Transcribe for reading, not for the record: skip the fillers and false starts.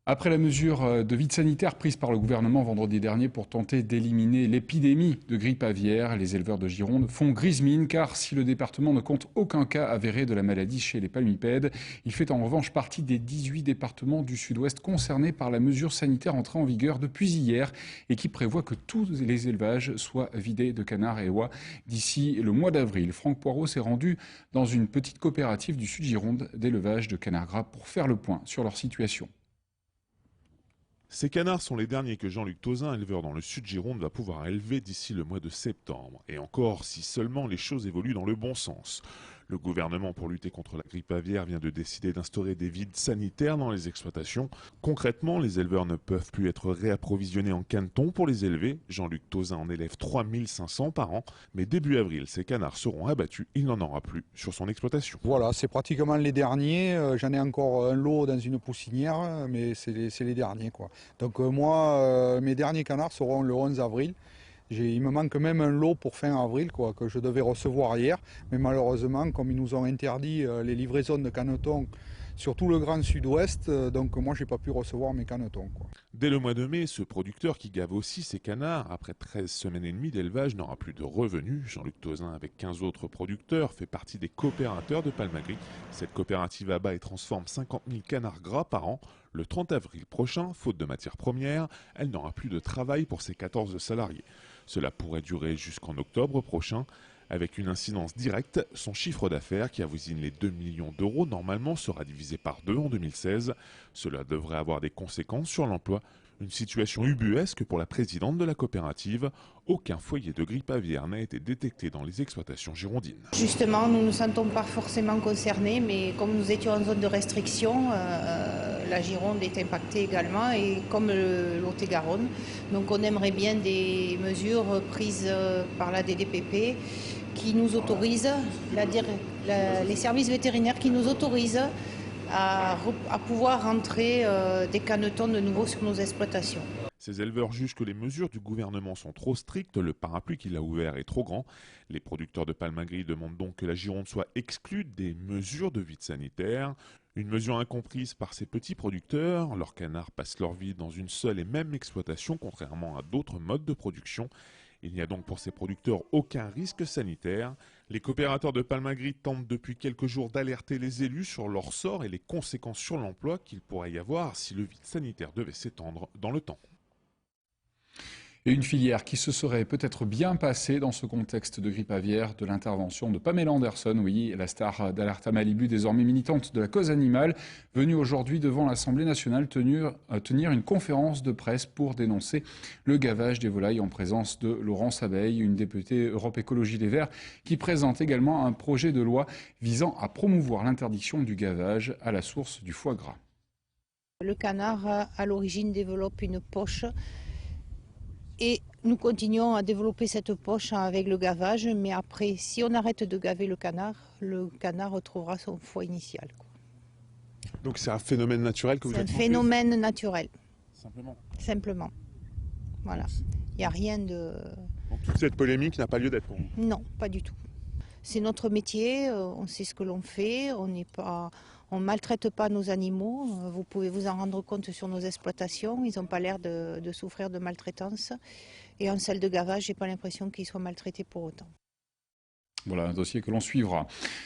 Après la mesure de vide sanitaire prise par le gouvernement vendredi dernier pour tenter d'éliminer l'épidémie de grippe aviaire, les éleveurs de Gironde font grise mine car si le département ne compte aucun cas avéré de la maladie chez les palmipèdes, il fait en revanche partie des 18 départements du sud-ouest concernés par la mesure sanitaire entrée en vigueur depuis hier et qui prévoit que tous les élevages soient vidés de canards et oies d'ici le mois d'avril. Franck Poirot s'est rendu dans une petite coopérative du Sud-Gironde d'élevage de canards gras pour faire le point sur leur situation. Ces canards sont les derniers que Jean-Luc Tauzin, éleveur dans le Sud-Gironde, va pouvoir élever d'ici le mois de septembre. Et encore, si seulement les choses évoluent dans le bon sens. Le gouvernement, pour lutter contre la grippe aviaire, vient de décider d'instaurer des vides sanitaires dans les exploitations. Concrètement, les éleveurs ne peuvent plus être réapprovisionnés en canetons pour les élever. Jean-Luc Tauzin en élève 3500 par an. Mais début avril, ces canards seront abattus. Il n'en aura plus sur son exploitation. Voilà, c'est pratiquement les derniers. J'en ai encore un lot dans une poussinière, mais c'est les derniers, quoi. Donc moi, mes derniers canards seront le 11 avril. Il me manque même un lot pour fin avril, quoi, que je devais recevoir hier. Mais malheureusement, comme ils nous ont interdit les livraisons de canetons sur tout le Grand Sud-Ouest, donc moi, j'ai pas pu recevoir mes canetons, quoi. Dès le mois de mai, ce producteur qui gave aussi ses canards, après 13 semaines et demie d'élevage, n'aura plus de revenus. Jean-Luc Tauzin, avec 15 autres producteurs, fait partie des coopérateurs de Palmagri. Cette coopérative abat et transforme 50 000 canards gras par an. Le 30 avril prochain, faute de matières premières, elle n'aura plus de travail pour ses 14 salariés. Cela pourrait durer jusqu'en octobre prochain. Avec une incidence directe, son chiffre d'affaires, qui avoisine les 2 millions d'euros, normalement sera divisé par 2 en 2016. Cela devrait avoir des conséquences sur l'emploi. Une situation ubuesque pour la présidente de la coopérative. Aucun foyer de grippe aviaire n'a été détecté dans les exploitations girondines. Justement, nous ne nous sentons pas forcément concernés, mais comme nous étions en zone de restriction, la Gironde est impactée également, et comme le Lot-et-Garonne. Donc on aimerait bien des mesures prises par la DDPP qui nous autorisent, les services vétérinaires qui nous autorisent à pouvoir rentrer des canetons de nouveau sur nos exploitations. Ces éleveurs jugent que les mesures du gouvernement sont trop strictes, le parapluie qu'il a ouvert est trop grand. Les producteurs de Palmagri demandent donc que la Gironde soit exclue des mesures de vide sanitaire. Une mesure incomprise par ces petits producteurs. Leurs canards passent leur vie dans une seule et même exploitation, contrairement à d'autres modes de production. Il n'y a donc pour ces producteurs aucun risque sanitaire. Les coopérateurs de Palmagri tentent depuis quelques jours d'alerter les élus sur leur sort et les conséquences sur l'emploi qu'il pourrait y avoir si le vide sanitaire devait s'étendre dans le temps. Et une filière qui se serait peut-être bien passée dans ce contexte de grippe aviaire, de l'intervention de Pamela Anderson, oui, la star d'Alerta Malibu, désormais militante de la cause animale, venue aujourd'hui devant l'Assemblée nationale tenir une conférence de presse pour dénoncer le gavage des volailles en présence de Laurence Abeille, une députée Europe Écologie Les Verts, qui présente également un projet de loi visant à promouvoir l'interdiction du gavage à la source du foie gras. Le canard, à l'origine, développe une poche. Et nous continuons à développer cette poche avec le gavage, mais après, si on arrête de gaver le canard retrouvera son foie initial, quoi. Donc c'est un phénomène naturel que vous avez. C'est un phénomène naturel. Simplement. Voilà. Il n'y a rien de... Donc toute cette polémique n'a pas lieu d'être pour vous? Non, pas du tout. C'est notre métier, on sait ce que l'on fait, on ne maltraite pas nos animaux. Vous pouvez vous en rendre compte sur nos exploitations, ils n'ont pas l'air de souffrir de maltraitance. Et en salle de gavage, je n'ai pas l'impression qu'ils soient maltraités pour autant. Voilà un dossier que l'on suivra.